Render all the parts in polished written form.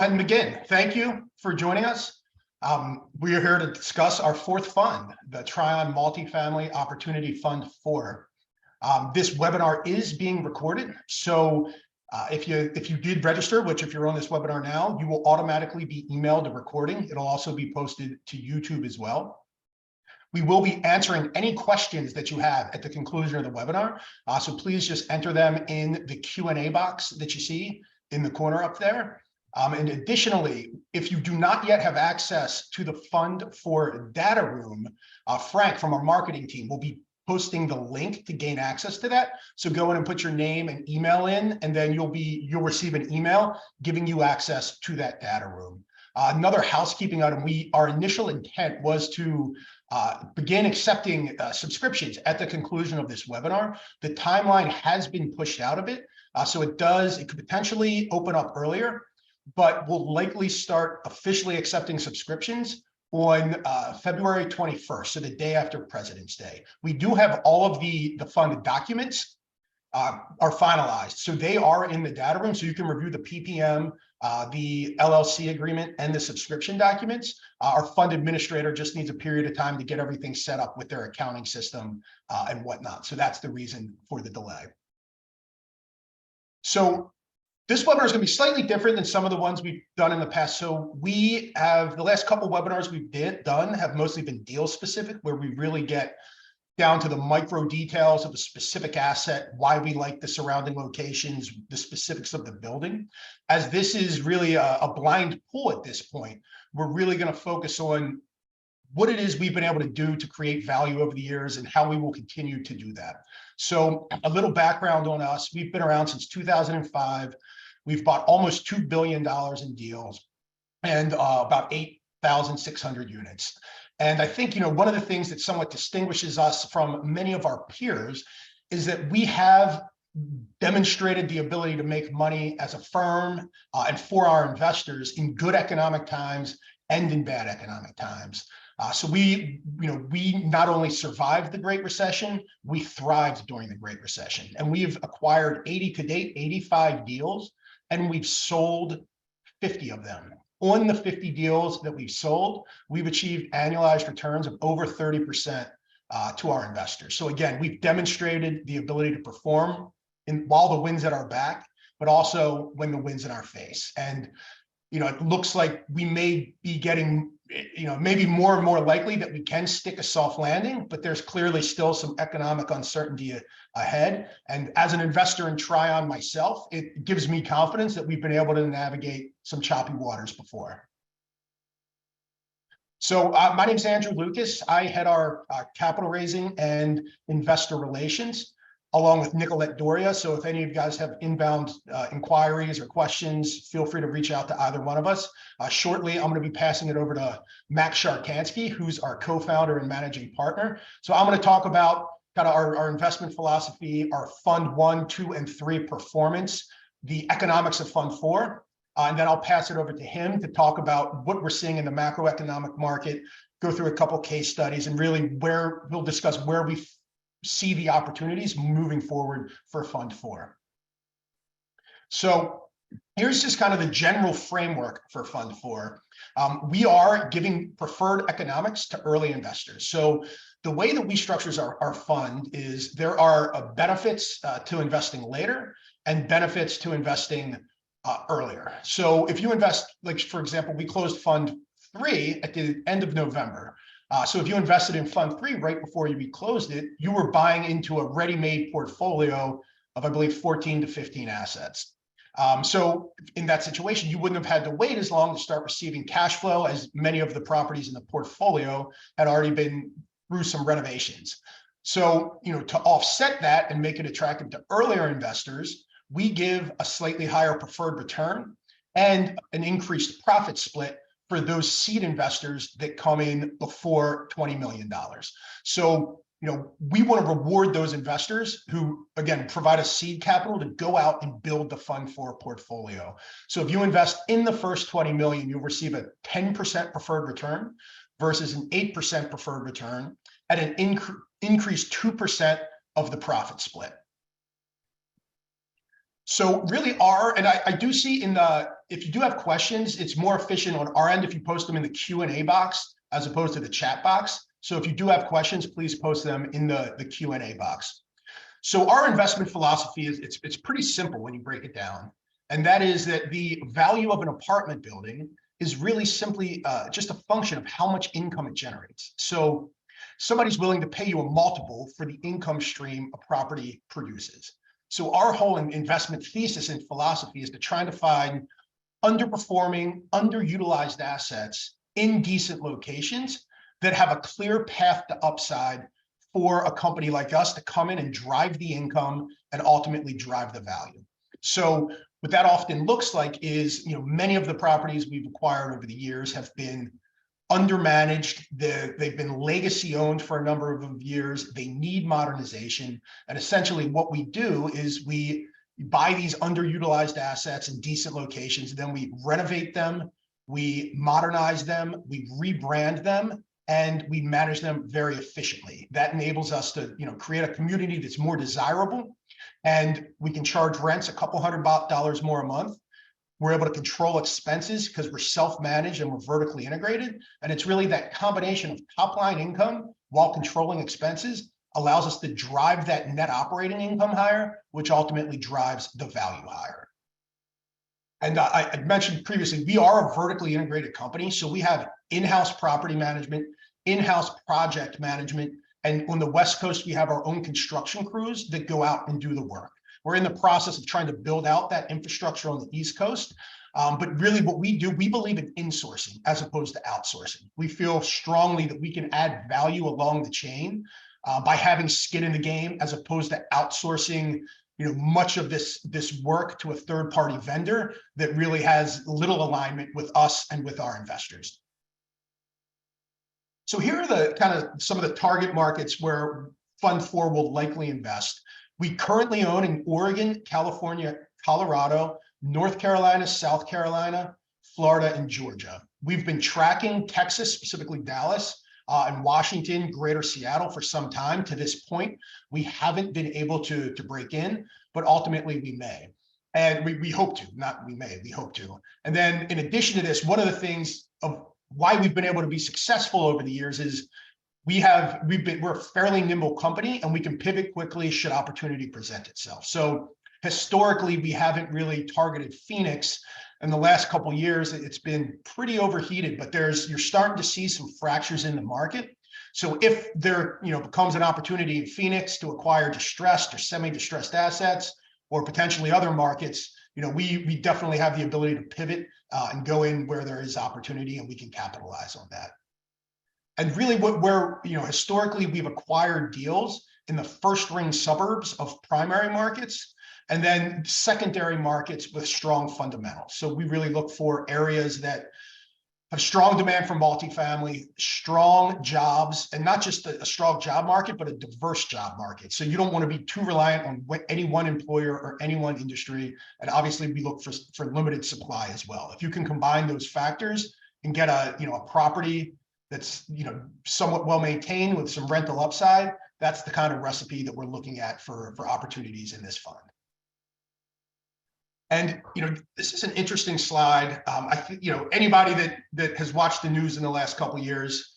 And again, thank you for joining us. We are here to discuss our fourth fund, the Trion Multifamily Opportunity Fund 4. This webinar is being recorded, so if you did register, which if you're on this webinar now, you will automatically be emailed a recording. It'll also be posted to YouTube as well. We will be answering any questions that you have at the conclusion of the webinar, so please just enter them in the Q&A box that you see in the corner up there. And additionally, if you do not yet have access to the Fund 4 data room, Frank from our marketing team will be posting the link to gain access to that. So go in and put your name and email in, and then you'll receive an email giving you access to that data room. Another housekeeping item, our initial intent was to begin accepting subscriptions at the conclusion of this webinar. The timeline has been pushed out a bit, so it could potentially open up earlier, but we'll likely start officially accepting subscriptions on February 21st, so the day after President's Day. We do have all of the funded documents are finalized, so they are in the data room, so you can review the PPM, the LLC agreement, and the subscription documents. Our fund administrator just needs a period of time to get everything set up with their accounting system and whatnot, so that's the reason for the delay. So this webinar is going to be slightly different than some of the ones we've done in the past. So we have, the last couple of webinars we've done have mostly been deal specific, where we really get down to the micro details of a specific asset, why we like the surrounding locations, the specifics of the building. As this is really a blind pool at this point, we're really going to focus on what it is we've been able to do to create value over the years and how we will continue to do that. So a little background on us: we've been around since 2005. We've bought almost $2 billion in deals and about 8,600 units. And I think, one of the things that somewhat distinguishes us from many of our peers is that we have demonstrated the ability to make money as a firm and for our investors in good economic times and in bad economic times. So we not only survived the Great Recession, we thrived during the Great Recession. And we've acquired 85 deals, and we've sold 50 of them. On the 50 deals that we've sold, we've achieved annualized returns of over 30% to our investors. So again, we've demonstrated the ability to perform while the wind's at our back, but also when the wind's in our face. And it looks like we may be getting, maybe more and more likely that we can stick a soft landing, but there's clearly still some economic uncertainty ahead. And as an investor in Trion myself, it gives me confidence that we've been able to navigate some choppy waters before. So my name is Andrew Lucas. I head our capital raising and investor relations, along with Nicolette Doria. So if any of you guys have inbound inquiries or questions, feel free to reach out to either one of us. Shortly, I'm going to be passing it over to Max Sharkansky, who's our co-founder and managing partner. So I'm going to talk about kind of our investment philosophy, our Fund 1, 2, and 3 performance, the economics of Fund 4, and then I'll pass it over to him to talk about what we're seeing in the macroeconomic market, go through a couple case studies, and really where we'll discuss where we see the opportunities moving forward for Fund 4. So here's just kind of the general framework for Fund 4. We are giving preferred economics to early investors. So the way that we structure our fund is there are benefits to investing later and benefits to investing earlier. So if you invest, like for example, we closed Fund 3 at the end of November. So if you invested in Fund 3 right before we closed it, you were buying into a ready-made portfolio of, I believe, 14 to 15 assets. So in that situation, you wouldn't have had to wait as long to start receiving cash flow, as many of the properties in the portfolio had already been through some renovations. So, to offset that and make it attractive to earlier investors, we give a slightly higher preferred return and an increased profit split for those seed investors that come in before $20 million. So, we want to reward those investors who, again, provide us seed capital to go out and build the Fund 4 portfolio. So if you invest in the first 20 million, you'll receive a 10% preferred return versus an 8% preferred return at an increased 2% of the profit split. So really and I do see in the if you do have questions, it's more efficient on our end if you post them in the Q&A box as opposed to the chat box. So if you do have questions, please post them in the Q&A box. So our investment philosophy is it's pretty simple when you break it down. And that is that the value of an apartment building is really simply just a function of how much income it generates. So somebody's willing to pay you a multiple for the income stream a property produces. So our whole investment thesis and philosophy is to try to find underperforming, underutilized assets in decent locations that have a clear path to upside for a company like us to come in and drive the income and ultimately drive the value. So what that often looks like is, many of the properties we've acquired over the years have been undermanaged. They've been legacy owned for a number of years. They need modernization. And essentially what we do is we buy these underutilized assets in decent locations, then we renovate them, we modernize them, we rebrand them, and we manage them very efficiently. That enables us to, create a community that's more desirable, and we can charge rents a couple $100 more a month. We're able to control expenses because we're self-managed and we're vertically integrated. And it's really that combination of top-line income while controlling expenses allows us to drive that net operating income higher, which ultimately drives the value higher. And I mentioned previously, we are a vertically integrated company. So we have in-house property management, in-house project management, and on the West Coast, we have our own construction crews that go out and do the work. We're in the process of trying to build out that infrastructure on the East Coast. But really what we do, we believe in insourcing as opposed to outsourcing. We feel strongly that we can add value along the chain by having skin in the game as opposed to outsourcing much of this work to a third-party vendor that really has little alignment with us and with our investors. So here are the kind of some of the target markets where Fund 4 will likely invest. We currently own in Oregon, California, Colorado, North Carolina, South Carolina, Florida, and Georgia. We've been tracking Texas, specifically Dallas, and Washington, Greater Seattle for some time. To this point, we haven't been able to break in, but ultimately we may. And we hope to, not we may, we hope to. And then in addition to this, one of the things of why we've been able to be successful over the years is we're a fairly nimble company and we can pivot quickly should opportunity present itself. So historically, we haven't really targeted Phoenix. In the last couple of years, it's been pretty overheated, but you're starting to see some fractures in the market. So if there becomes an opportunity in Phoenix to acquire distressed or semi-distressed assets or potentially other markets, we definitely have the ability to pivot and go in where there is opportunity and we can capitalize on that. And really historically we've acquired deals in the first ring suburbs of primary markets and then secondary markets with strong fundamentals. So we really look for areas that have strong demand for multifamily, strong jobs, and not just a strong job market, but a diverse job market. So you don't want to be too reliant on any one employer or any one industry. And obviously we look for limited supply as well. If you can combine those factors and get a property that's somewhat well maintained with some rental upside, that's the kind of recipe that we're looking at for opportunities in this fund. And this is an interesting slide. I think anybody that has watched the news in the last couple of years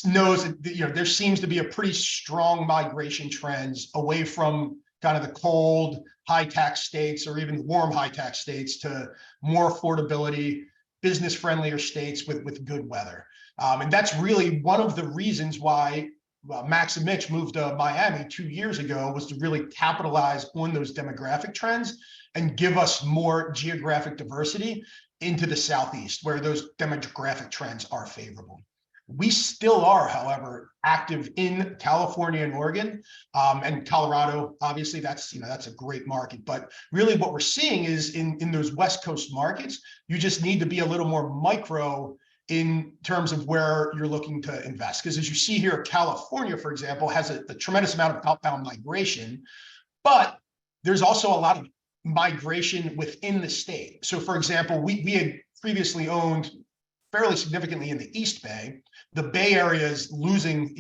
knows that there seems to be a pretty strong migration trends away from kind of the cold high tax states or even warm high tax states to more affordability, business friendlier states with good weather. And that's really one of the reasons why Max and Mitch moved to Miami 2 years ago, was to really capitalize on those demographic trends and give us more geographic diversity into the Southeast, where those demographic trends are favorable. We still are, however, active in California and Oregon, and Colorado. Obviously, that's a great market. But really, what we're seeing is in those West Coast markets, you just need to be a little more micro in terms of where you're looking to invest. Because as you see here, California, for example, has a tremendous amount of outbound migration, but there's also a lot of migration within the state. So for example, we had previously owned fairly significantly in the East Bay. The Bay Area is losing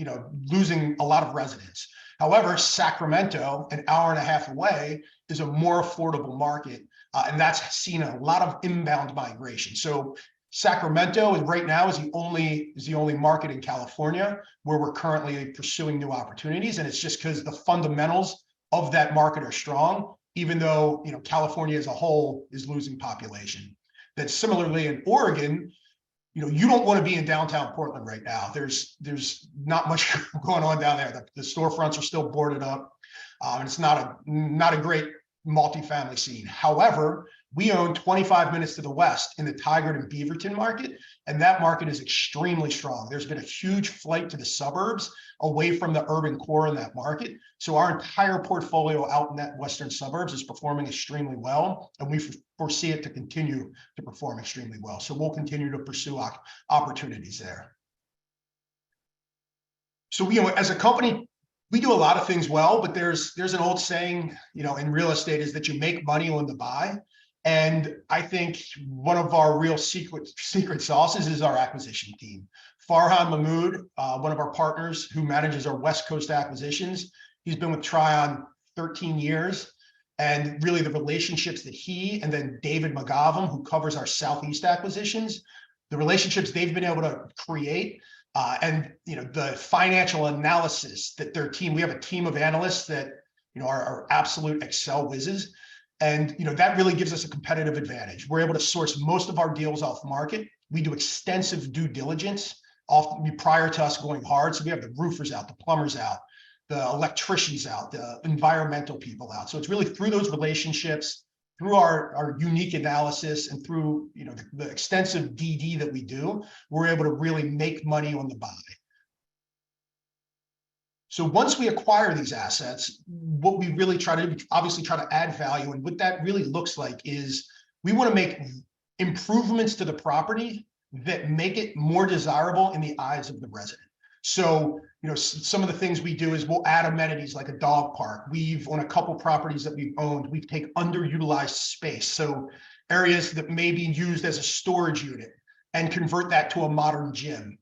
a lot of residents. However, Sacramento, an hour and a half away, is a more affordable market And that's seen a lot of inbound migration. So Sacramento right now is the only market in California where we're currently pursuing new opportunities, and it's just because the fundamentals of that market are strong, even though California as a whole is losing population. That similarly in Oregon, you don't want to be in downtown Portland right now. There's not much going on down there. The storefronts are still boarded up, and it's not a great multifamily scene. However, we own 25 minutes to the west in the Tigard and Beaverton market, and that market is extremely strong. There's been a huge flight to the suburbs away from the urban core in that market. So our entire portfolio out in that western suburbs is performing extremely well, and we foresee it to continue to perform extremely well. So we'll continue to pursue opportunities there. So, as a company, we do a lot of things well, but there's an old saying, in real estate is that you make money on the buy. And I think one of our real secret sauces is our acquisition team. Farhan Mahmood, one of our partners who manages our West Coast acquisitions, he's been with Trion 13 years. And really the relationships that he and then David McGavin, who covers our Southeast acquisitions, the relationships they've been able to create, and the financial analysis that their team, we have a team of analysts that are absolute Excel whizzes. And that really gives us a competitive advantage. We're able to source most of our deals off market. We do extensive due diligence often prior to us going hard. So we have the roofers out, the plumbers out, the electricians out, the environmental people out. So it's really through those relationships, through our unique analysis, and through the extensive DD that we do, we're able to really make money on the buy. So once we acquire these assets, what we really try to do, obviously try to add value. And what that really looks like is we want to make improvements to the property that make it more desirable in the eyes of the resident. So, some of the things we do is we'll add amenities like a dog park. On a couple properties that we've owned, we take underutilized space. So areas that may be used as a storage unit and convert that to a modern gym.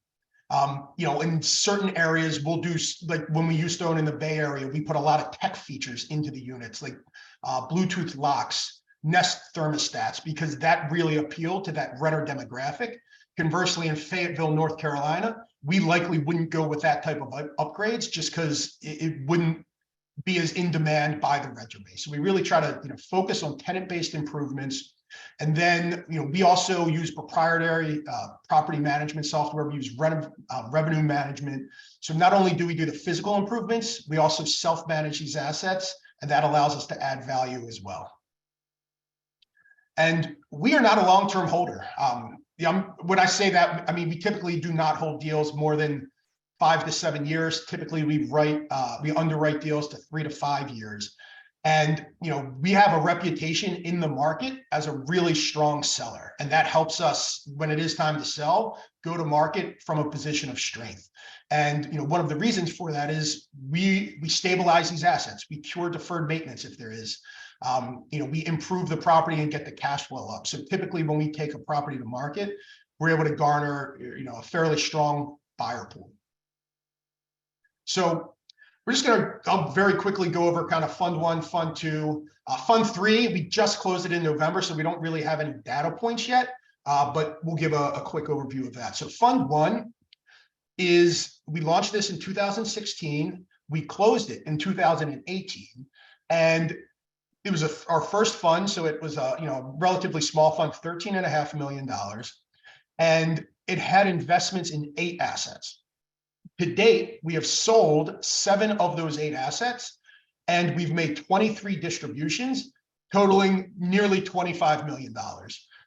In certain areas, we'll do, like when we used to own in the Bay Area, we put a lot of tech features into the units, like Bluetooth locks, Nest thermostats, because that really appealed to that renter demographic. Conversely, in Fayetteville, North Carolina, we likely wouldn't go with that type of upgrades just because it wouldn't be as in demand by the renter base. So we really try to focus on tenant-based improvements. And then we also use proprietary property management software. We use revenue management. So not only do we do the physical improvements, we also self-manage these assets, and that allows us to add value as well. And we are not a long-term holder. When I say that, I mean, we typically do not hold deals more than 5 to 7 years. Typically, we underwrite deals to 3 to 5 years. And we have a reputation in the market as a really strong seller, and that helps us when it is time to sell, go to market from a position of strength. And one of the reasons for that is we stabilize these assets, we cure deferred maintenance if there is. We improve the property and get the cash flow up. So typically when we take a property to market, we're able to garner, a fairly strong buyer pool. So we're just I'll very quickly go over kind of fund one, fund two, fund three. We just closed it in November, so we don't really have any data points yet, but we'll give a quick overview of that. So fund one we launched this in 2016. We closed it in 2018, and it was our first fund. So it was a relatively small fund, $13.5 million. And it had investments in 8 assets. To date, we have sold 7 of those 8 assets, and we've made 23 distributions, totaling nearly $25 million.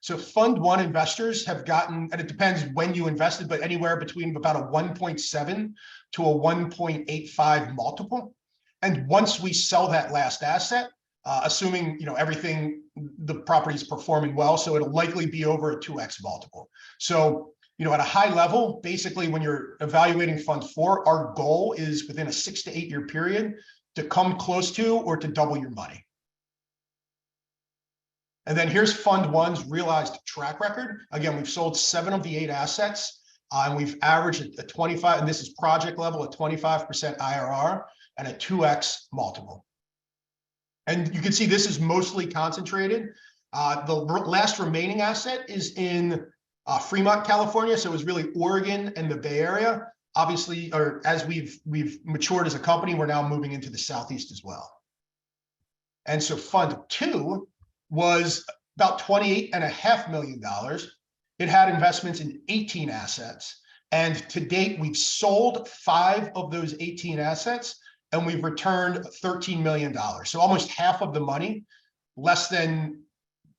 So fund one investors have gotten, and it depends when you invested, but anywhere between about a 1.7 to a 1.85 multiple. And once we sell that last asset, assuming everything, the property's performing well, so it'll likely be over a 2x multiple. So at a high level, basically when you're evaluating fund four, our goal is within a 6 to 8 year period to come close to or to double your money. And then here's fund one's realized track record. Again, we've sold 7 of the 8 assets, and we've averaged a 25, and this is project level, a 25% IRR and a 2x multiple. And you can see this is mostly concentrated The last remaining asset is in Fremont, California. So it was really Oregon and the Bay Area. Obviously, or as we've matured as a company, we're now moving into the Southeast as well. And so Fund 2 was about $28.5 million. It had investments in 18 assets. And to date, we've sold 5 of those 18 assets, and we've returned $13 million. So almost half of the money, less than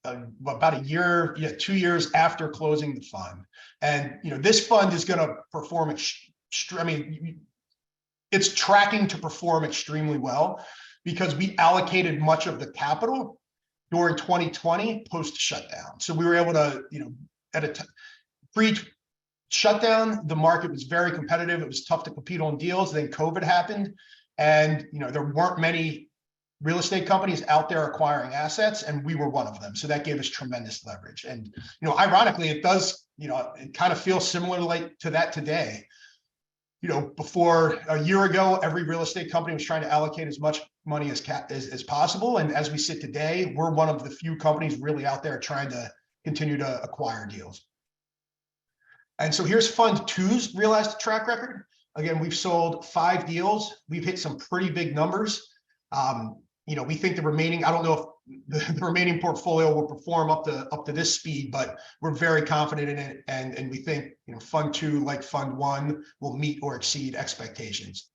about a year, 2 years after closing the fund. And this fund is going to perform. It's tracking to perform extremely well because we allocated much of the capital during 2020 post shutdown. So we were able to, at a pre-shutdown, the market was very competitive. It was tough to compete on deals. Then COVID happened, and there weren't many real estate companies out there acquiring assets, and we were one of them. So that gave us tremendous leverage. And ironically, it does, it kind of feels similar to that today. Before a year ago, every real estate company was trying to allocate as much money as possible. And as we sit today, we're one of the few companies really out there trying to continue to acquire deals. And so here's Fund 2's realized track record. Again, we've sold 5 deals. We've hit some pretty big numbers. We think the remaining, I don't know if the remaining portfolio will perform up to this speed, but we're very confident in it. And we think, Fund 2, like Fund 1, will meet or exceed expectations.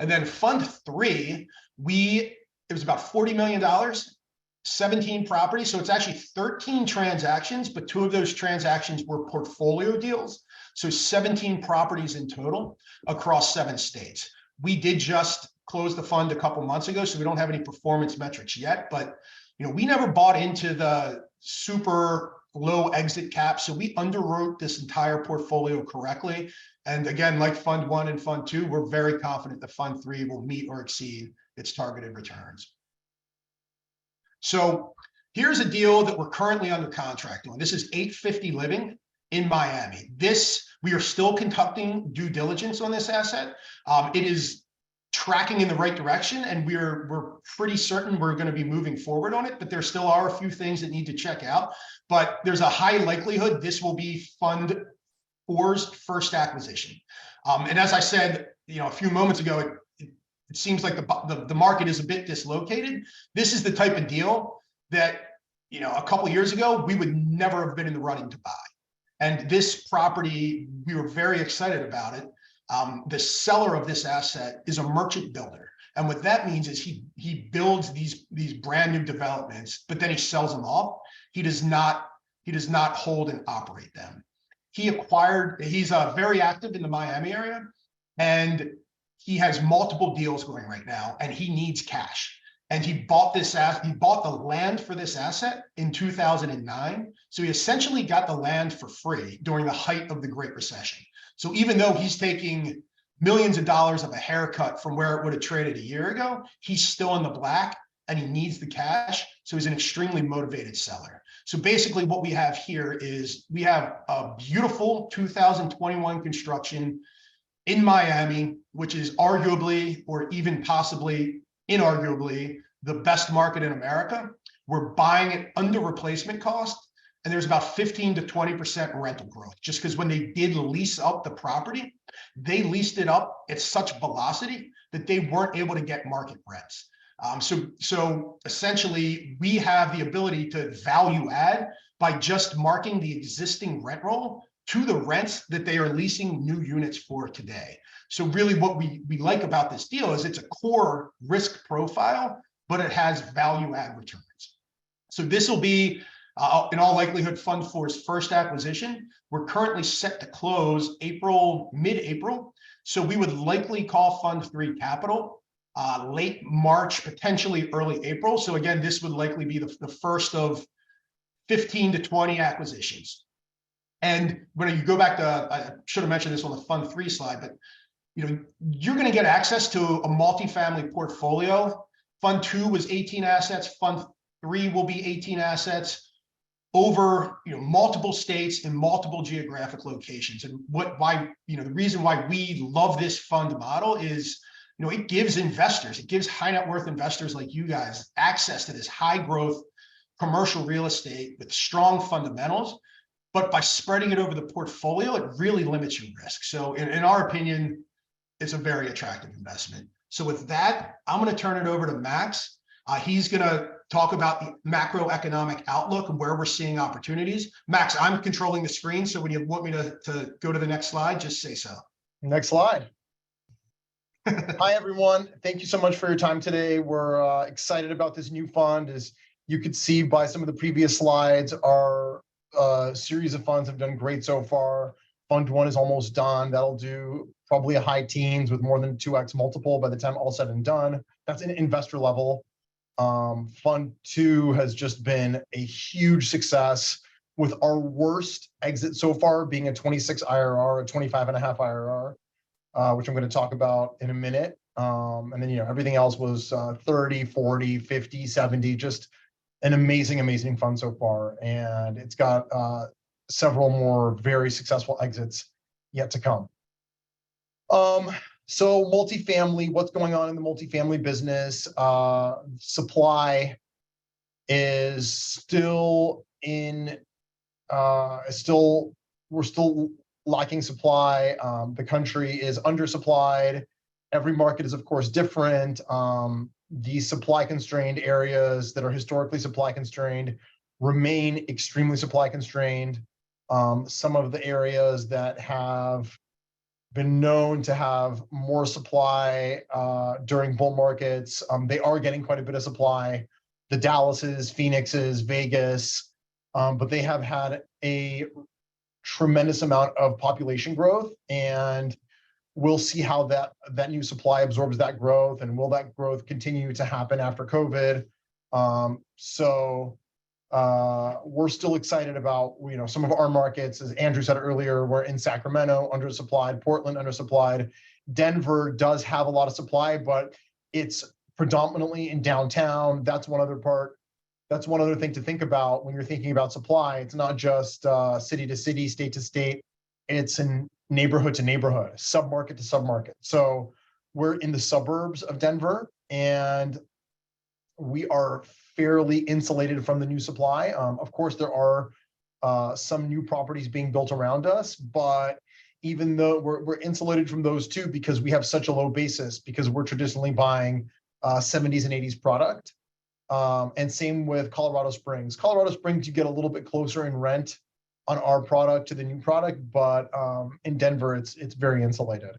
And then Fund 3, it was about $40 million, 17 properties. So it's actually 13 transactions, but 2 of those transactions were portfolio deals. So 17 properties in total across 7 states. We did just close the fund a couple months ago, so we don't have any performance metrics yet, but we never bought into the super low exit cap. So we underwrote this entire portfolio correctly. And again, like Fund 1 and Fund 2, we're very confident that Fund 3 will meet or exceed its targeted returns. So here's a deal that we're currently under contract on. This is 850 Living in Miami. We are still conducting due diligence on this asset. It is tracking in the right direction, and we're pretty certain we're going to be moving forward on it, but there still are a few things that need to check out. But there's a high likelihood this will be Fund 4's first acquisition. And as I said, a few moments ago, it seems like the market is a bit dislocated. This is the type of deal that a couple years ago we would never have been in the running to buy. And this property, we were very excited about it. The seller of this asset is a merchant builder. And what that means is he builds these brand new developments, but then he sells them off. He does not hold and operate them. He's very active in the Miami area, and he has multiple deals going right now, and he needs cash. And he bought the land for this asset in 2009. So he essentially got the land for free during the height of the Great Recession. So even though he's taking millions of dollars of a haircut from where it would have traded a year ago, he's still in the black and he needs the cash. So he's an extremely motivated seller. So basically what we have here is we have a beautiful 2021 construction in Miami, which is arguably, or even possibly inarguably, the best market in America. We're buying it under replacement cost. And there's about 15 to 20% rental growth, just because when they did lease up the property, they leased it up at such velocity that they weren't able to get market rents. So essentially, we have the ability to value add by just marking the existing rent roll to the rents that they are leasing new units for today. So really what we like about this deal is it's a core risk profile, but it has value add returns. So this will be, in all likelihood, Fund 4's first acquisition. We're currently set to close mid-April. So we would likely call Fund 3 capital late March, potentially early April. So again, this would likely be the first of 15 to 20 acquisitions. And when you go back to, I should have mentioned this on the Fund 3 slide, but you're going to get access to a multifamily portfolio. Fund 2 was 18 assets. Fund 3 will be 18 assets over multiple states in multiple geographic locations. And the reason why we love this fund model is it gives high net worth investors like you guys access to this high growth commercial real estate with strong fundamentals, but by spreading it over the portfolio, it really limits your risk. So in our opinion, it's a very attractive investment. So with that, I'm going to turn it over to Max. He's going to talk about the macroeconomic outlook and where we're seeing opportunities. Max, I'm controlling the screen, so when you want me to go to the next slide, just say so. Next slide. Hi, everyone. Thank you so much for your time today. We're excited about this new fund. As you could see by some of the previous slides, our series of funds have done great so far. Fund 1 is almost done. That'll do probably a high teens with more than 2x multiple by the time all said and done. That's an investor level. Fund 2 has just been a huge success, with our worst exit so far being a 26 IRR, a 25.5 IRR, which I'm going to talk about in a minute. And then, everything else was 30, 40, 50, 70, just an amazing fund so far. And it's got several more very successful exits yet to come. So multifamily, what's going on in the multifamily business? Supply is still we're still lacking supply. The country is undersupplied. Every market is, of course, different. The supply constrained areas that are historically supply constrained remain extremely supply constrained. Some of the areas that have been known to have more supply during bull markets, they are getting quite a bit of supply. The Dallases, Phoenixes, Vegas, but they have had a tremendous amount of population growth, and we'll see how that new supply absorbs that growth, and will that growth continue to happen after COVID? We're still excited about some of our markets. As Andrew said earlier, we're in Sacramento, undersupplied, Portland, undersupplied. Denver does have a lot of supply, but it's predominantly in downtown. That's one other thing to think about when you're thinking about supply. It's not just city to city, state to state. It's in neighborhood to neighborhood, submarket to submarket. So we're in the suburbs of Denver, and we are fairly insulated from the new supply. Of course, there are some new properties being built around us, but even though we're insulated from those too, because we have such a low basis, because we're traditionally buying 70s and 80s product. And same with Colorado Springs. Colorado Springs, you get a little bit closer in rent on our product to the new product, but in Denver, it's very insulated.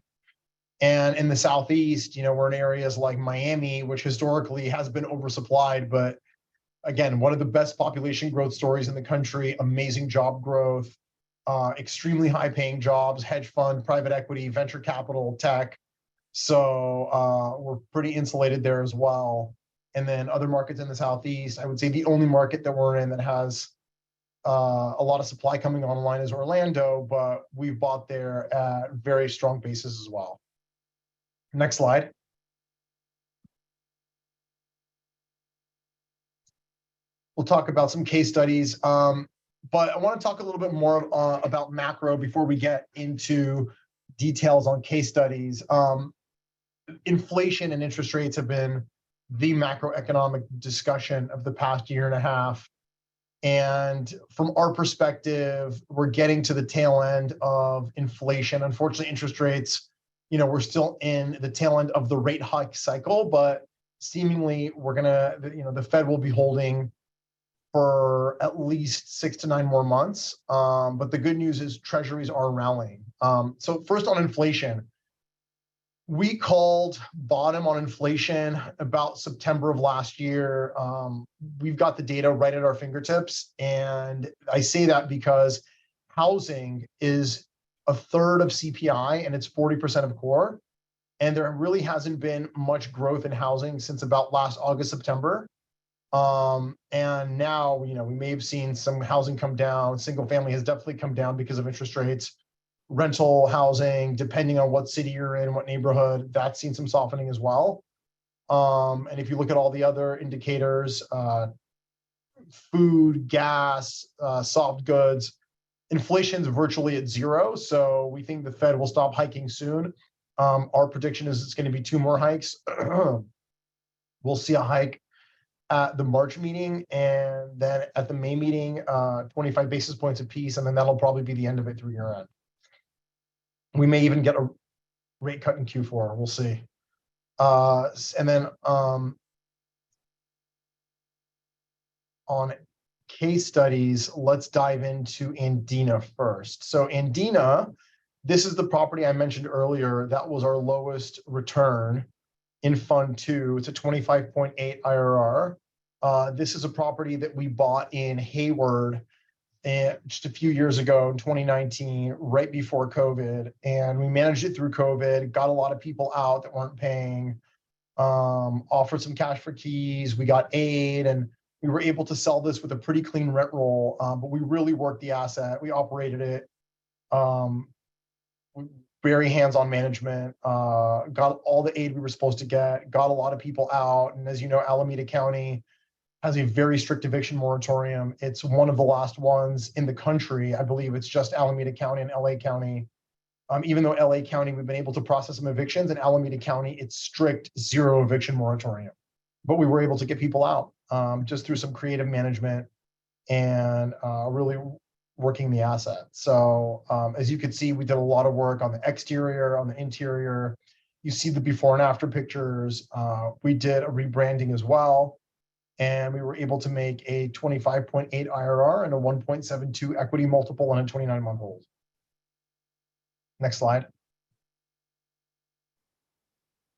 And in the Southeast, we're in areas like Miami, which historically has been oversupplied, but again, one of the best population growth stories in the country, amazing job growth, extremely high paying jobs, hedge fund, private equity, venture capital, tech. So we're pretty insulated there as well. And then other markets in the Southeast, I would say the only market that we're in that has a lot of supply coming online is Orlando, but we've bought there at very strong bases as well. Next slide. We'll talk about some case studies, but I want to talk a little bit more about macro before we get into details on case studies. Inflation and interest rates have been the macroeconomic discussion of the past year and a half. And from our perspective, we're getting to the tail end of inflation. Unfortunately, interest rates, we're still in the tail end of the rate hike cycle, but seemingly the Fed will be holding for at least 6 to 9 more months. But the good news is treasuries are rallying. So first on inflation, we called bottom on inflation about September of last year. We've got the data right at our fingertips. And I say that because housing is a third of CPI and it's 40% of core. And there really hasn't been much growth in housing since about last August, September. And now, we may have seen some housing come down. Single family has definitely come down because of interest rates. Rental housing, depending on what city you're in, what neighborhood, that's seen some softening as well. And if you look at all the other indicators, food, gas, soft goods, inflation's virtually at zero. So we think the Fed will stop hiking soon. Our prediction is it's going to be 2 more hikes. We'll see a hike at the March meeting, and then at the May meeting, 25 basis points apiece, and then that'll probably be the end of it through year end. We may even get a rate cut in Q4. We'll see. And then on case studies, let's dive into Andina first. So Andina, this is the property I mentioned earlier. That was our lowest return in Fund 2. It's a 25.8 IRR. This is a property that we bought in Hayward just a few years ago in 2019, right before COVID. And we managed it through COVID, got a lot of people out that weren't paying, offered some cash for keys. We got aid, and we were able to sell this with a pretty clean rent roll. But we really worked the asset. We operated it. Very hands-on management, got all the aid we were supposed to get, got a lot of people out. And as you know, Alameda County has a very strict eviction moratorium. It's one of the last ones in the country. I believe it's just Alameda County and LA County. Even though LA County, we've been able to process some evictions, in Alameda County, it's strict 0 eviction moratorium. But we were able to get people out just through some creative management and really working the asset. So as you can see, we did a lot of work on the exterior, on the interior. You see the before and after pictures. We did a rebranding as well. And we were able to make a 25.8 IRR and a 1.72 equity multiple on a 29-month hold. Next slide.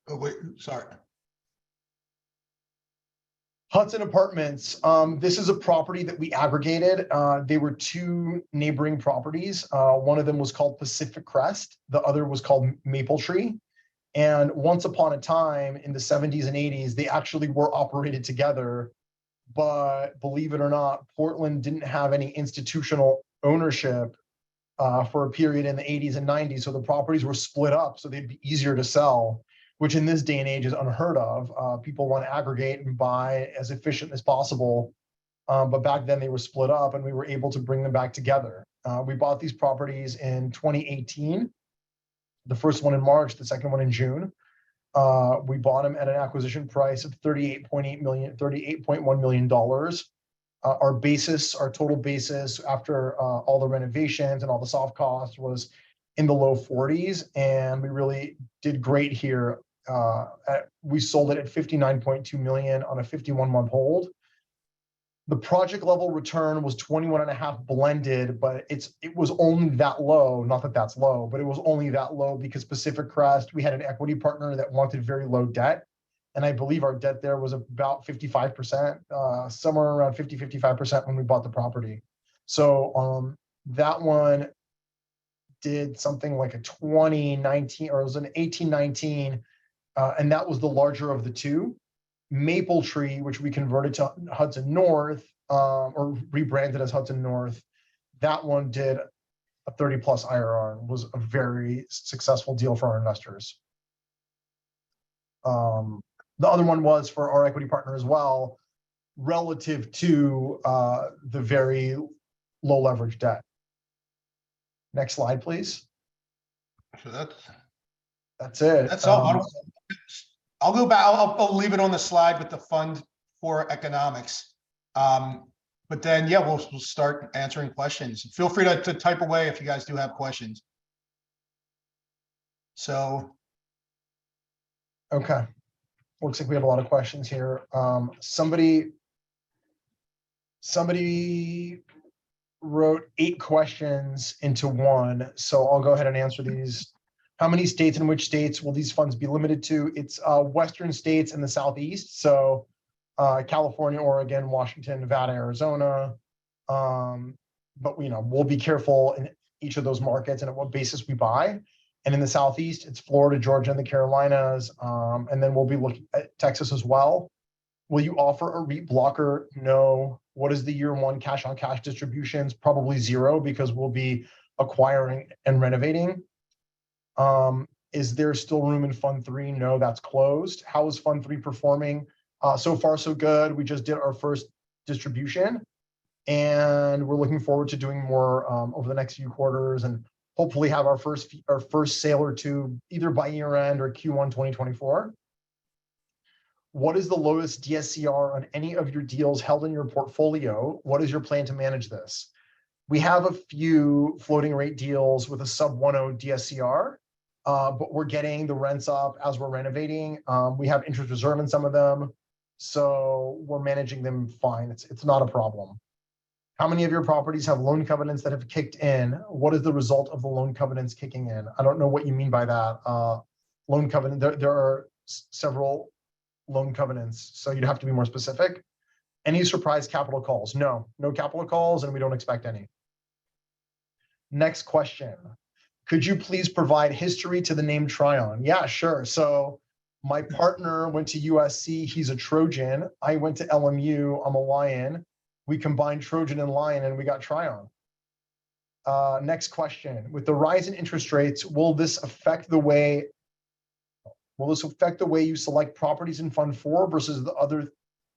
Oh, wait, sorry. Hudson Apartments. This is a property that we aggregated. They were 2 neighboring properties. One of them was called Pacific Crest. The other was called Maple Tree. And once upon a time in the 70s and 80s, they actually were operated together. But believe it or not, Portland didn't have any institutional ownership for a period in the 80s and 90s. So the properties were split up so they'd be easier to sell, which in this day and age is unheard of. People want to aggregate and buy as efficient as possible. But back then they were split up, and we were able to bring them back together. We bought these properties in 2018, the first one in March, the second one in June. We bought them at an acquisition price of $38.1 million. Our basis, our total basis after all the renovations and all the soft costs was in the low 40s, and we really did great here. We sold it at $59.2 million on a 51-month hold. The project level return was 21.5 blended, but it was only that low. Not that that's low, but it was only that low because Pacific Crest, we had an equity partner that wanted very low debt. And I believe our debt there was about 55%, somewhere around 55% when we bought the property. So that one did something like a 2019, or it was an 1819, and that was the larger of the 2. Maple Tree, which we converted to Hudson North, or rebranded as Hudson North, that one did a 30+ IRR, and was a very successful deal for our investors. The other one was for our equity partner as well, relative to the very low leverage debt. Next slide, please. So that's it. That's all. I'll go back. I'll leave it on the slide with the fund for economics. But then, yeah, we'll start answering questions. Feel free to type away if you guys do have questions. So. Okay. Looks like we have a lot of questions here. Somebody wrote 8 questions into one. So I'll go ahead and answer these. How many states and which states will these funds be limited to? It's Western states and the Southeast. So California, Oregon, Washington, Nevada, Arizona. But we'll be careful in each of those markets and at what basis we buy. And in the Southeast, it's Florida, Georgia, and the Carolinas. And then we'll be looking at Texas as well. Will you offer a REIT blocker? No. What is the year 1 cash on cash distributions? Probably 0, because we'll be acquiring and renovating. Is there still room in Fund 3? No, that's closed. How is Fund 3 performing? So far, so good. We just did our first distribution, and we're looking forward to doing more over the next few quarters, and hopefully have our first sale or 2 either by year end or Q1 2024. What is the lowest DSCR on any of your deals held in your portfolio? What is your plan to manage this? We have a few floating rate deals with a sub 1.0 DSCR, but we're getting the rents up as we're renovating. We have interest reserve in some of them, so we're managing them fine. It's not a problem. How many of your properties have loan covenants that have kicked in? What is the result of the loan covenants kicking in? I don't know what you mean by that. Loan covenant, there are several loan covenants, so you'd have to be more specific. Any surprise capital calls? No capital calls, and we don't expect any. Next question. Could you please provide history to the name Trion? Yeah, sure. So my partner went to USC. He's a Trojan. I went to LMU. I'm a Lion. We combined Trojan and Lion, and we got Trion. Next question. With the rise in interest rates, will this affect the way you select properties in Fund 4 versus the other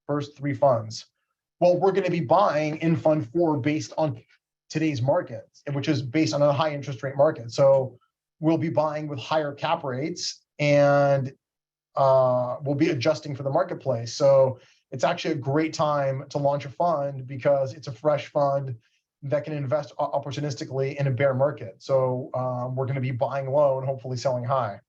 first 3 funds? Well, we're going to be buying in Fund 4 based on today's market, which is based on a high interest rate market. So we'll be buying with higher cap rates, and we'll be adjusting for the marketplace. So it's actually a great time to launch a fund because it's a fresh fund that can invest opportunistically in a bear market. So we're going to be buying low and hopefully selling high.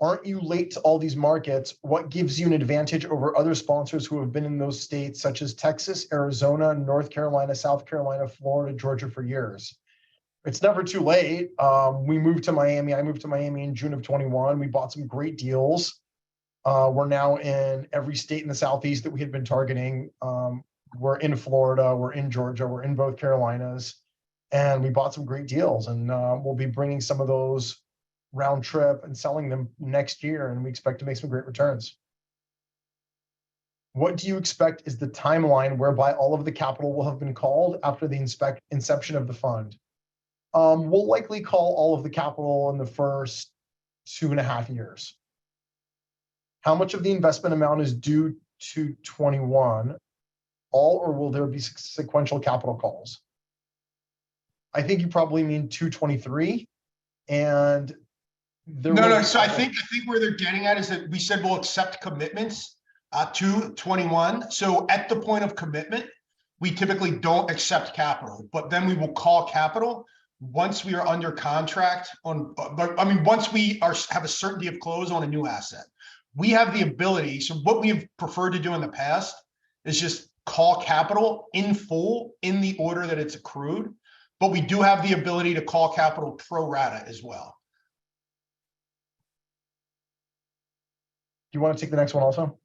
Aren't you late to all these markets? What gives you an advantage over other sponsors who have been in those states such as Texas, Arizona, North Carolina, South Carolina, Florida, Georgia for years? It's never too late. We moved to Miami. I moved to Miami in June of 21. We bought some great deals. We're now in every state in the Southeast that we had been targeting. We're in Florida, we're in Georgia, we're in both Carolinas, and we bought some great deals. And we'll be bringing some of those round trip and selling them next year, and we expect to make some great returns. What do you expect is the timeline whereby all of the capital will have been called after the inception of the fund? We'll likely call all of the capital in the first 2.5 years. How much of the investment amount is due to 21? All, or will there be sequential capital calls? I think you probably mean 223, and No. So I think where they're getting at is that we said we'll accept commitments to 21. So at the point of commitment, we typically don't accept capital, but then we will call capital once we are under contract on. Once we have a certainty of close on a new asset, we have the ability. So what we have preferred to do in the past is just call capital in full in the order that it's accrued, but we do have the ability to call capital pro rata as well. Do you want to take the next one also?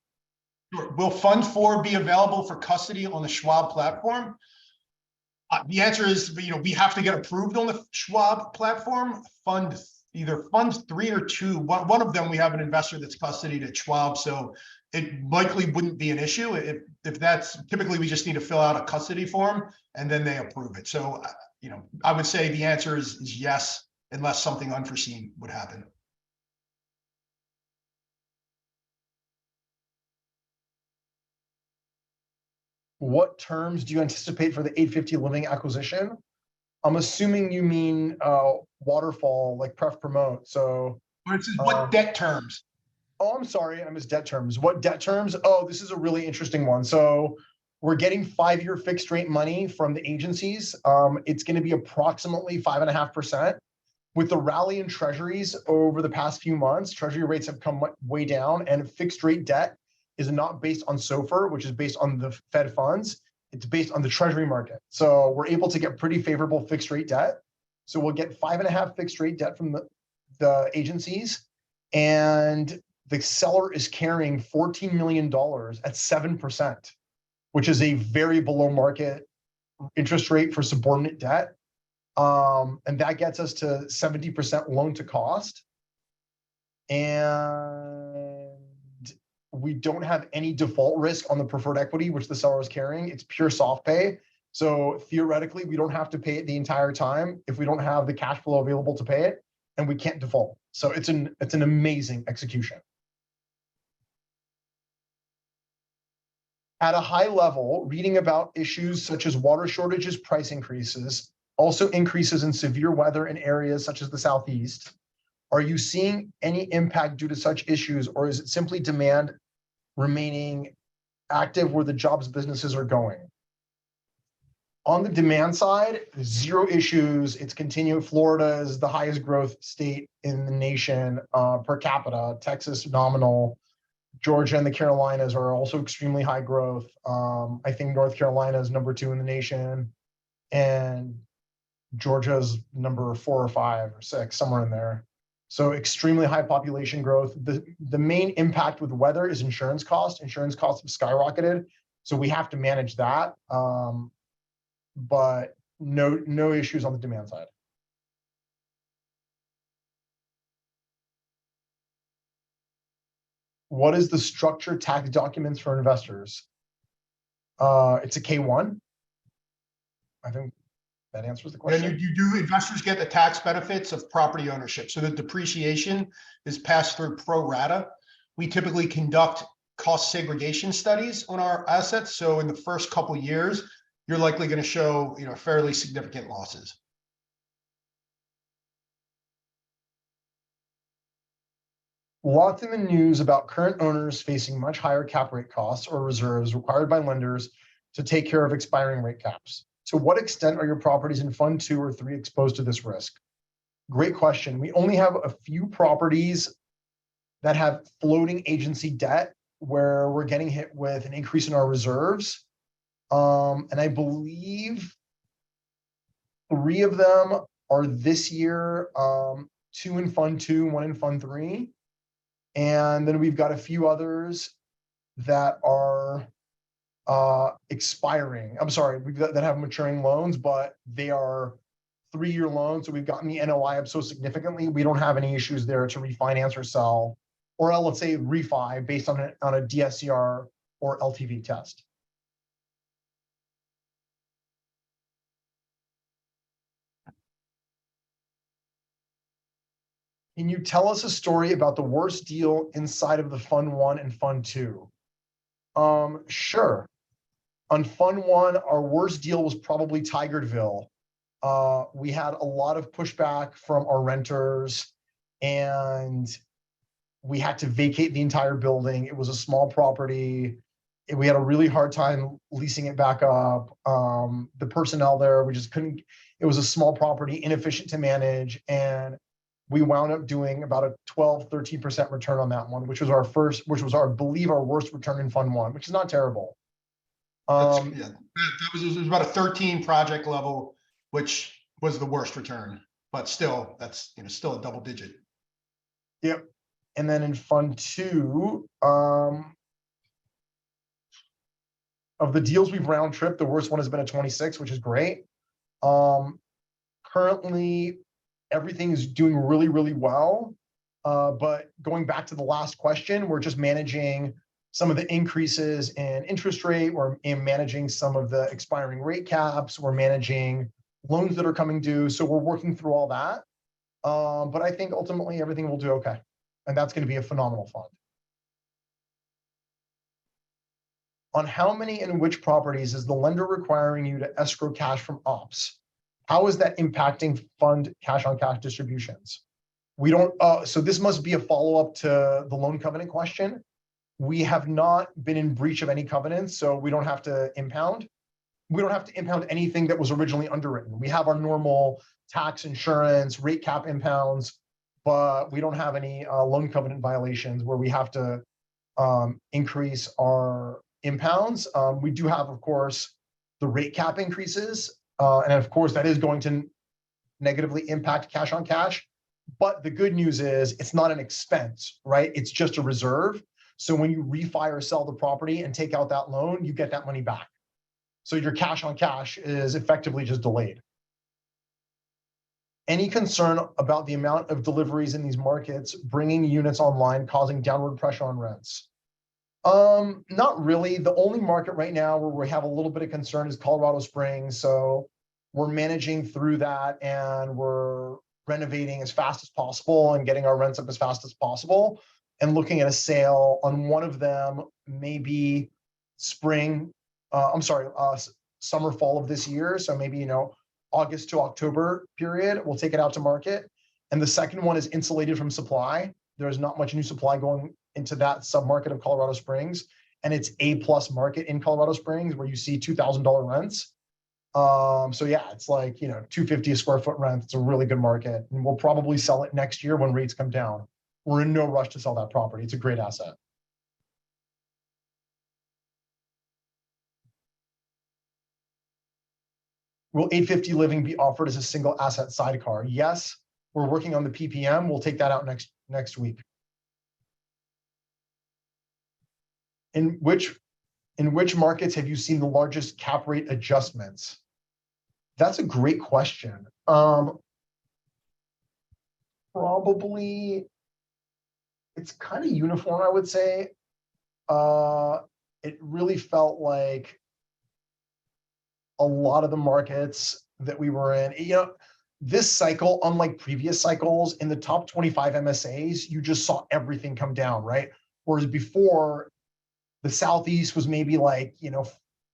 Sure. Will Fund 4 be available for custody on the Schwab platform? The answer is, we have to get approved on the Schwab platform. Either Fund 3 or 2, one of them, we have an investor that's custodied at Schwab, so it likely wouldn't be an issue. If that's, typically we just need to fill out a custody form and then they approve it. So, I would say the answer is yes, unless something unforeseen would happen. What terms do you anticipate for the 850 Living acquisition? I'm assuming you mean waterfall, like pref promote. So what debt terms? Oh, I'm sorry, I missed debt terms. What debt terms? Oh, this is a really interesting one. So we're getting 5-year fixed rate money from the agencies. It's going to be approximately 5.5%. With the rally in treasuries over the past few months, treasury rates have come way down, and fixed rate debt is not based on SOFR, which is based on the Fed funds. It's based on the treasury market. So we're able to get pretty favorable fixed rate debt. So we'll get 5.5 fixed rate debt from the agencies, and the seller is carrying $14 million at 7%, which is a very below market interest rate for subordinate debt. And that gets us to 70% loan to cost. And we don't have any default risk on the preferred equity, which the seller is carrying. It's pure soft pay. So theoretically, we don't have to pay it the entire time if we don't have the cash flow available to pay it, and we can't default. So it's an amazing execution. At a high level, reading about issues such as water shortages, price increases, also increases in severe weather in areas such as the Southeast. Are you seeing any impact due to such issues, or is it simply demand remaining active where the jobs businesses are going? On the demand side, zero issues. It's continuing. Florida is the highest growth state in the nation per capita. Texas, nominal. Georgia and the Carolinas are also extremely high growth. I think North Carolina is number 2 in the nation, and Georgia's number 4 or 5 or 6, somewhere in there. So extremely high population growth. The main impact with weather is insurance costs. Insurance costs have skyrocketed, so we have to manage that. But no issues on the demand side. What is the structured tax documents for investors? It's a K1. I think that answers the question. And investors get the tax benefits of property ownership. So the depreciation is passed through pro rata. We typically conduct cost segregation studies on our assets. So in the first couple of years, you're likely going to show, fairly significant losses. Lots in the news about current owners facing much higher cap rate costs or reserves required by lenders to take care of expiring rate caps. To what extent are your properties in Fund 2 or 3 exposed to this risk? Great question. We only have a few properties that have floating agency debt where we're getting hit with an increase in our reserves. And I believe 3 of them are this year, 2 in Fund 2, 1 in Fund 3. And then we've got a few others that are expiring. I'm sorry, that have maturing loans, but they are 3-year loans. So we've gotten the NOI up so significantly, we don't have any issues there to refinance or sell, or let's say refi based on a DSCR or LTV test. Can you tell us a story about the worst deal inside of the Fund 1 and Fund 2? Sure. On Fund 1, our worst deal was probably Tigerville. We had a lot of pushback from our renters, and we had to vacate the entire building. It was a small property. We had a really hard time leasing it back up. The personnel there, we just couldn't. It was a small property, inefficient to manage, and we wound up doing about a 12-13% return on that one, which was I believe our worst return in Fund 1, which is not terrible. It was about a 13 project level, which was the worst return, but still, that's still a double digit. Yep. And then in Fund 2, of the deals we've round tripped, the worst one has been a 26, which is great. Currently, everything is doing really, really well. But going back to the last question, we're just managing some of the increases in interest rate. We're managing some of the expiring rate caps. We're managing loans that are coming due. So we're working through all that. But I think ultimately everything will do okay. And that's going to be a phenomenal fund. On how many and which properties is the lender requiring you to escrow cash from ops? How is that impacting fund cash on cash distributions? We don't, so this must be a follow-up to the loan covenant question. We have not been in breach of any covenants, so we don't have to impound. We don't have to impound anything that was originally underwritten. We have our normal tax, insurance, rate cap impounds, but we don't have any loan covenant violations where we have to increase our impounds. We do have, of course, the rate cap increases. And of course, that is going to negatively impact cash on cash. But the good news is it's not an expense, right? It's just a reserve. So when you refi or sell the property and take out that loan, you get that money back. So your cash on cash is effectively just delayed. Any concern about the amount of deliveries in these markets bringing units online, causing downward pressure on rents? Not really. The only market right now where we have a little bit of concern is Colorado Springs. So we're managing through that, and we're renovating as fast as possible and getting our rents up as fast as possible, and looking at a sale on one of them maybe summer, fall of this year. So maybe, August to October period, we'll take it out to market. And the second one is insulated from supply. There's not much new supply going into that submarket of Colorado Springs. And it's A+ market in Colorado Springs where you see $2,000 rents. So yeah, it's like, $250 a square foot rent. It's a really good market. And we'll probably sell it next year when rates come down. We're in no rush to sell that property. It's a great asset. Will 850 Living be offered as a single asset sidecar? Yes, we're working on the PPM. We'll take that out next week. In which markets have you seen the largest cap rate adjustments? That's a great question. Probably it's kind of uniform, I would say. It really felt like a lot of the markets that we were in, this cycle, unlike previous cycles, in the top 25 MSAs, you just saw everything come down, right? Whereas before, the Southeast was maybe like,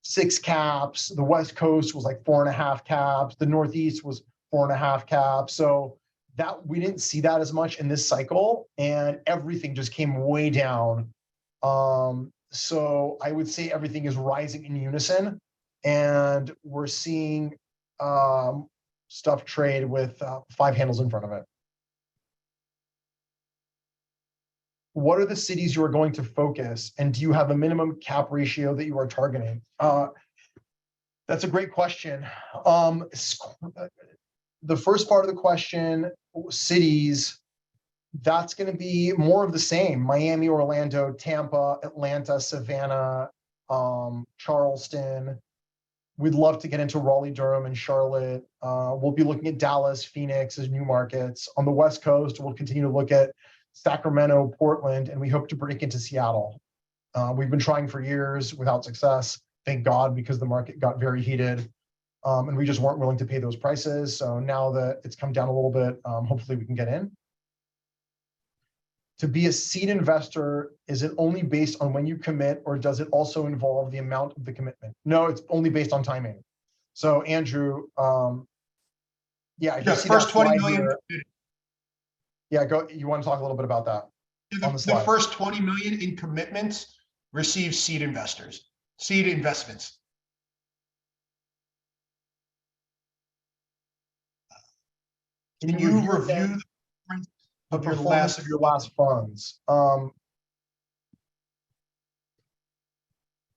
6 caps. The West Coast was like 4.5 caps. The Northeast was 4.5 caps. So that we didn't see that as much in this cycle, and everything just came way down. So I would say everything is rising in unison, and we're seeing stuff trade with 5 handles in front of it. What are the cities you are going to focus, and do you have a minimum cap ratio that you are targeting? That's a great question. The first part of the question, cities, that's going to be more of the same. Miami, Orlando, Tampa, Atlanta, Savannah, Charleston. We'd love to get into Raleigh, Durham, and Charlotte. We'll be looking at Dallas, Phoenix as new markets. On the West Coast, we'll continue to look at Sacramento, Portland, and we hope to break into Seattle. We've been trying for years without success, thank God, because the market got very heated, and we just weren't willing to pay those prices. So now that it's come down a little bit, hopefully we can get in. To be a seed investor, is it only based on when you commit, or does it also involve the amount of the commitment? No, it's only based on timing. So Andrew, The first 20 million. Yeah, go. You want to talk a little bit about that? The first 20 million in commitments receive seed investors, seed investments. Can you review the performance of your last funds?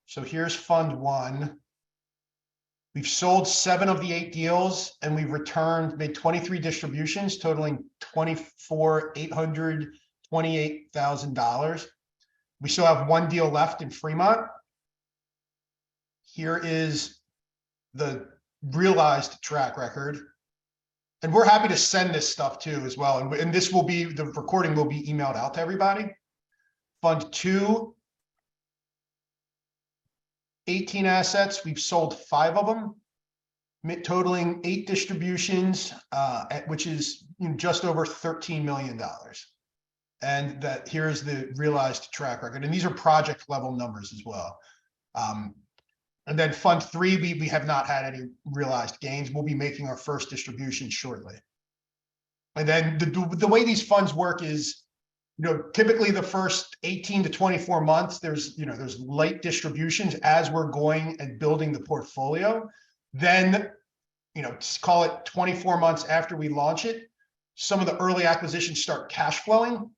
So here's fund 1. We've sold 7 of the 8 deals, and we've made 23 distributions totaling $24,828,000. We still have 1 deal left in Fremont. Here is the realized track record. And we're happy to send this stuff too as well. And this will be, the recording will be emailed out to everybody. Fund 2, 18 assets. We've sold 5 of them, totaling 8 distributions, which is just over $13 million. And that here's the realized track record. And these are project level numbers as well. And then fund 3, we have not had any realized gains. We'll be making our first distribution shortly. And then the way these funds work is, typically the first 18 to 24 months, there's light distributions as we're going and building the portfolio. Then, call it 24 months after we launch it, some of the early acquisitions start cash flowing,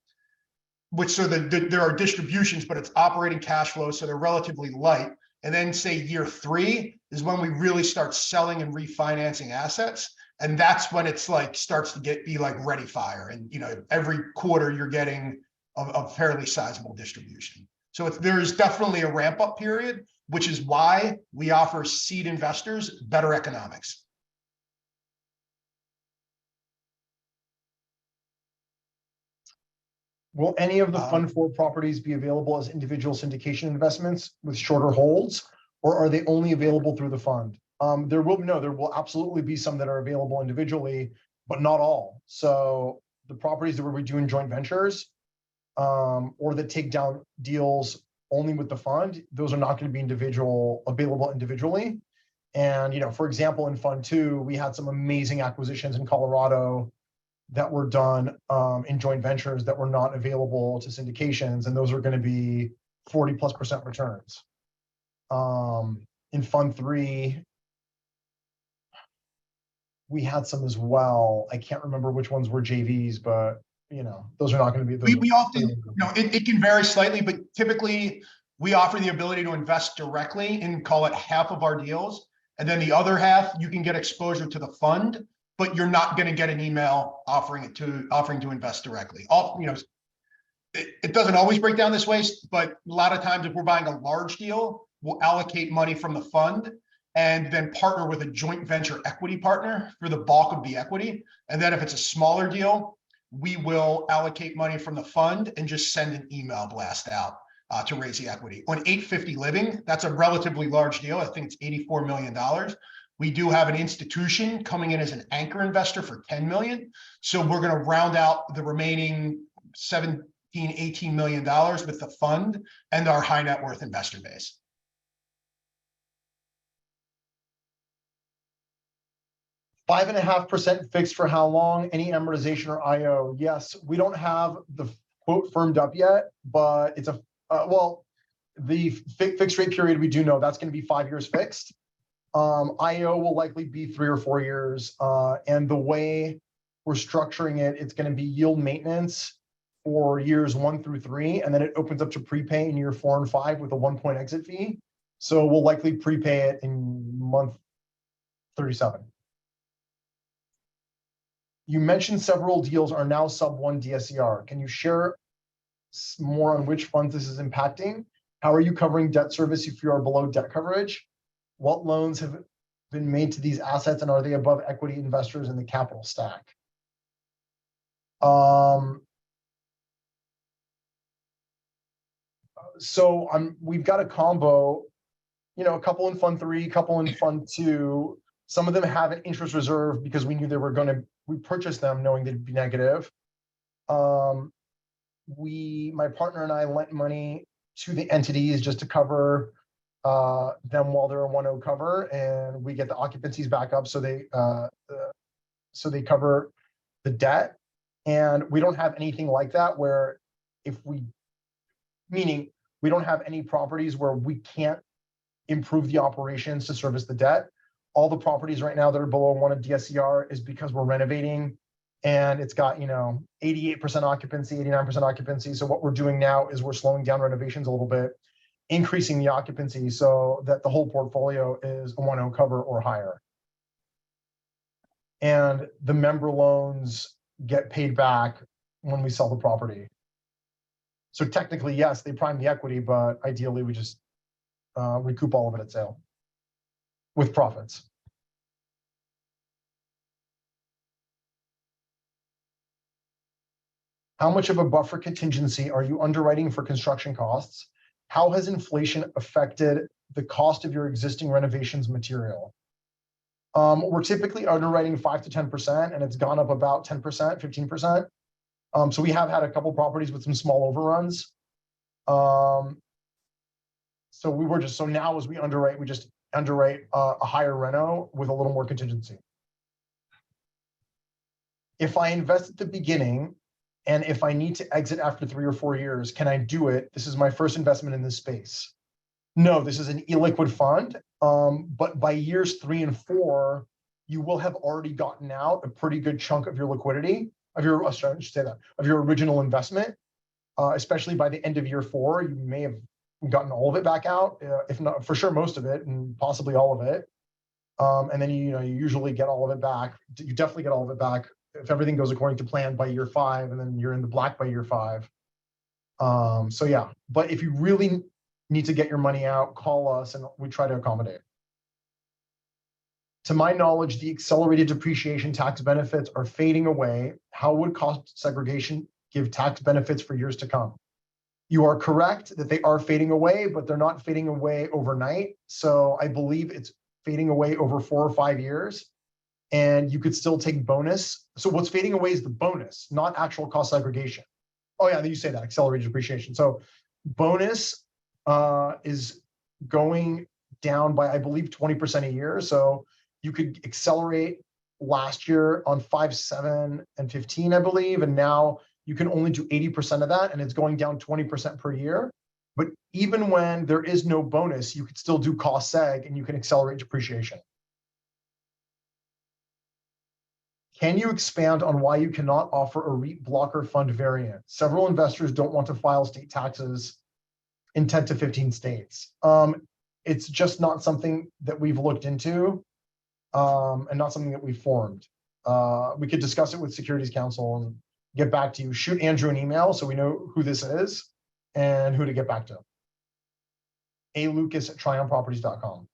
which there are distributions, but it's operating cash flow, so they're relatively light. And then say year 3 is when we really start selling and refinancing assets. And that's when it's like starts to be like ready fire. And every quarter you're getting a fairly sizable distribution. So there's definitely a ramp up period, which is why we offer seed investors better economics. Will any of the Fund 4 properties be available as individual syndication investments with shorter holds, or are they only available through the fund? There will absolutely be some that are available individually, but not all. So the properties that we're doing joint ventures, or that take down deals only with the fund. Those are not going to be available individually. And, for example, in Fund 2, we had some amazing acquisitions in Colorado that were done in joint ventures that were not available to syndications, and those are going to be 40+% returns. In Fund 3, we had some as well. I can't remember which ones were JVs, but those are not going to be. We often, it can vary slightly, but typically we offer the ability to invest directly in, call it, half of our deals. And then the other half, you can get exposure to the fund, but you're not going to get an email offering to invest directly. It doesn't always break down this way, but a lot of times if we're buying a large deal, we'll allocate money from the fund and then partner with a joint venture equity partner for the bulk of the equity. And then if it's a smaller deal, we will allocate money from the fund and just send an email blast out to raise the equity. On 850 Living, that's a relatively large deal. I think it's $84 million. We do have an institution coming in as an anchor investor for 10 million. So we're going to round out the remaining 18 million dollars with the fund and our high net worth investor base. Five 5.5% fixed for how long? Any amortization or IO? Yes, we don't have the quote firmed up yet, but it's the fixed rate period we do know that's going to be 5 years fixed. IO will likely be 3 or 4 years, and the way we're structuring it, it's going to be yield maintenance for years 1 through 3, and then it opens up to prepay in year 4 and 5 with a 1-point exit fee. So we'll likely prepay it in month 37. You mentioned several deals are now sub 1 DSCR. Can you share more on which funds this is impacting? How are you covering debt service if you are below debt coverage? What loans have been made to these assets, and are they above equity investors in the capital stack? We've got a combo, a couple in Fund 3, a couple in Fund 2. Some of them have an interest reserve because we knew we purchased them knowing they'd be negative. My partner and I lent money to the entities just to cover them while they're a 1.0 cover, and we get the occupancies back up so they cover the debt. And we don't have anything like that where meaning we don't have any properties where we can't improve the operations to service the debt. All the properties right now that are below 1 DSCR is because we're renovating, and it's got 88% occupancy, 89% occupancy. So what we're doing now is we're slowing down renovations a little bit, increasing the occupancy so that the whole portfolio is a 1.0 cover or higher. And the member loans get paid back when we sell the property. So technically, yes, they prime the equity, but ideally we just recoup all of it at sale with profits. How much of a buffer contingency are you underwriting for construction costs? How has inflation affected the cost of your existing renovations material? We're typically underwriting 5 to 10%, and it's gone up about 10%, 15%. So we have had a couple properties with some small overruns. So now as we underwrite, we just underwrite a higher reno with a little more contingency. If I invest at the beginning, and if I need to exit after 3 or 4 years, can I do it? This is my first investment in this space. No, this is an illiquid fund, but by years 3 and 4, you will have already gotten out a pretty good chunk of your liquidity, of your original investment, especially by the end of year 4, you may have gotten all of it back out, if not for sure most of it, and possibly all of it. And then you usually get all of it back. You definitely get all of it back if everything goes according to plan by year 5, and then you're in the black by year 5. So yeah, but if you really need to get your money out, call us and we try to accommodate. To my knowledge, the accelerated depreciation tax benefits are fading away. How would cost segregation give tax benefits for years to come? You are correct that they are fading away, but they're not fading away overnight. So I believe it's fading away over 4 or 5 years, and you could still take bonus. So what's fading away is the bonus, not actual cost segregation. Oh yeah, you say that, accelerated depreciation. So bonus is going down by, I believe, 20% a year. So you could accelerate last year on 5, 7, and 15, I believe, and now you can only do 80% of that, and it's going down 20% per year. But even when there is no bonus, you could still do cost seg and you can accelerate depreciation. Can you expand on why you cannot offer a REIT blocker fund variant? Several investors don't want to file state taxes in 10 to 15 states. It's just not something that we've looked into, and not something that we formed. We could discuss it with Securities Council and get back to you. Shoot Andrew an email so we know who this is and who to get back to. alucas@trionproperties.com.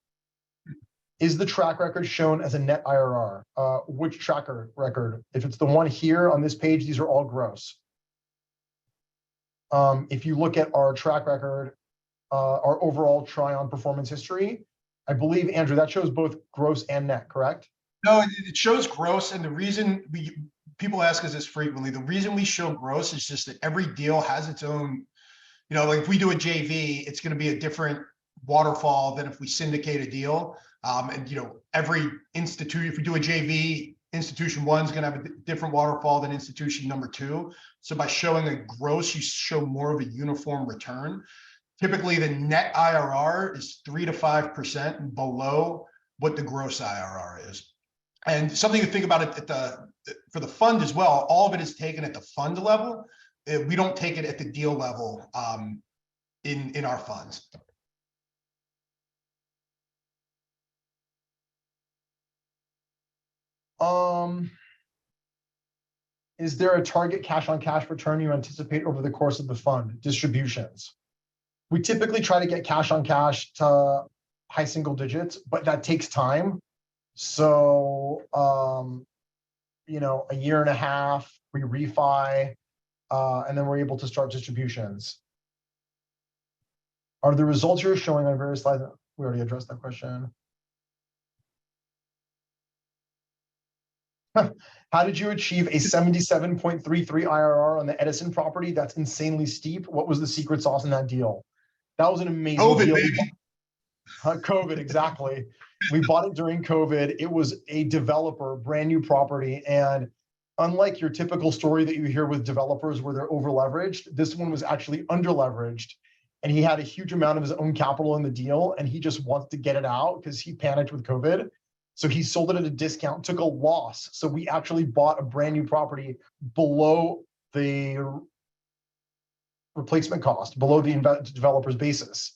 Is the track record shown as a net IRR? Which tracker record? If it's the one here on this page, these are all gross. If you look at our track record, our overall Trion performance history, I believe, Andrew, that shows both gross and net, correct? No, it shows gross, and the reason people ask us this frequently, the reason we show gross is just that every deal has its own, like if we do a JV, it's going to be a different waterfall than if we syndicate a deal. And every institution, if we do a JV, institution 1 is going to have a different waterfall than institution number 2. So by showing a gross, you show more of a uniform return. Typically, the net IRR is 3 to 5% below what the gross IRR is. And something to think about it for the fund as well, all of it is taken at the fund level. We don't take it at the deal level in our funds. Is there a target cash on cash return you anticipate over the course of the fund? Distributions. We typically try to get cash on cash to high single digits, but that takes time. So, a year and a half, we refi, and then we're able to start distributions. Are the results you're showing on various slides? We already addressed that question. How did you achieve a 77.33 IRR on the Edison property? That's insanely steep. What was the secret sauce in that deal? That was an amazing deal. Baby. COVID, exactly. We bought it during COVID. It was a developer, brand new property. And unlike your typical story that you hear with developers where they're over leveraged, this one was actually under leveraged. And he had a huge amount of his own capital in the deal. And he just wants to get it out because he panicked with COVID. So he sold it at a discount, took a loss. So we actually bought a brand new property below the replacement cost, below the developer's basis.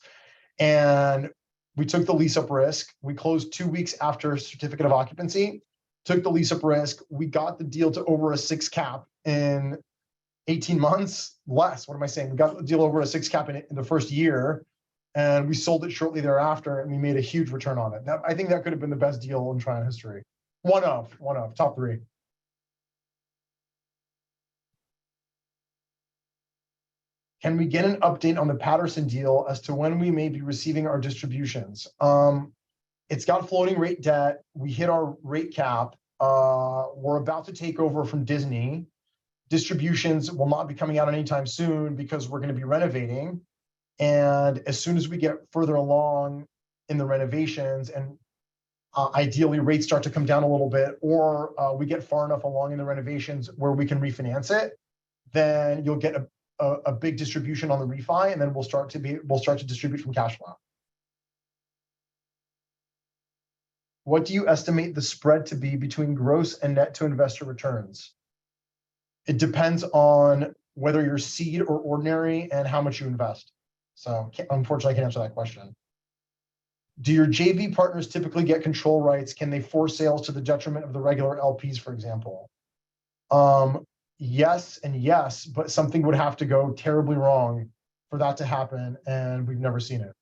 And we took the lease up risk. We closed 2 weeks after certificate of occupancy, took the lease up risk. We got the deal to over a 6 cap in 18 months, less. What am I saying? We got the deal over a 6 cap in the first year, and we sold it shortly thereafter, and we made a huge return on it. I think that could have been the best deal in Trion history. One of top 3. Can we get an update on the Patterson deal as to when we may be receiving our distributions? It's got floating rate debt. We hit our rate cap. We're about to take over from Disney. Distributions will not be coming out anytime soon because we're going to be renovating. And as soon as we get further along in the renovations and ideally rates start to come down a little bit, or we get far enough along in the renovations where we can refinance it, then you'll get a big distribution on the refi, and then we'll start to distribute from cash flow. What do you estimate the spread to be between gross and net to investor returns? It depends on whether you're seed or ordinary and how much you invest. So unfortunately, I can't answer that question. Do your JV partners typically get control rights? Can they force sales to the detriment of the regular LPs, for example? Yes and yes, but something would have to go terribly wrong for that to happen, and we've never seen it.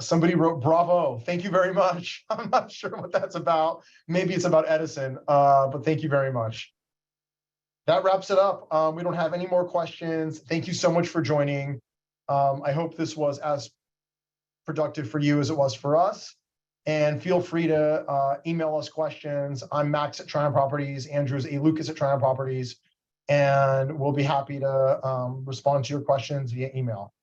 Somebody wrote bravo. Thank you very much. I'm not sure what that's about. Maybe it's about Edison, but thank you very much. That wraps it up. We don't have any more questions. Thank you so much for joining. I hope this was as productive for you as it was for us. And feel free to email us questions. I'm Max at Trion Properties. Andrew's Lucas at Trion Properties. and we'll be happy to respond to your questions via email.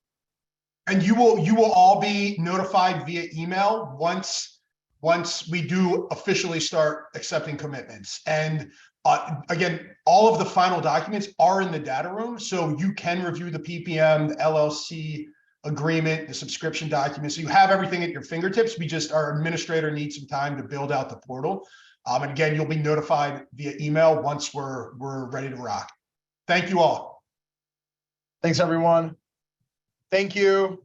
And you will all be notified via email once we do officially start accepting commitments. And again, all of the final documents are in the data room, so you can review the PPM, the LLC agreement, the subscription documents. So you have everything at your fingertips. Our administrator needs some time to build out the portal. And again, you'll be notified via email once we're ready to rock. Thank you all. Thanks, everyone. Thank you.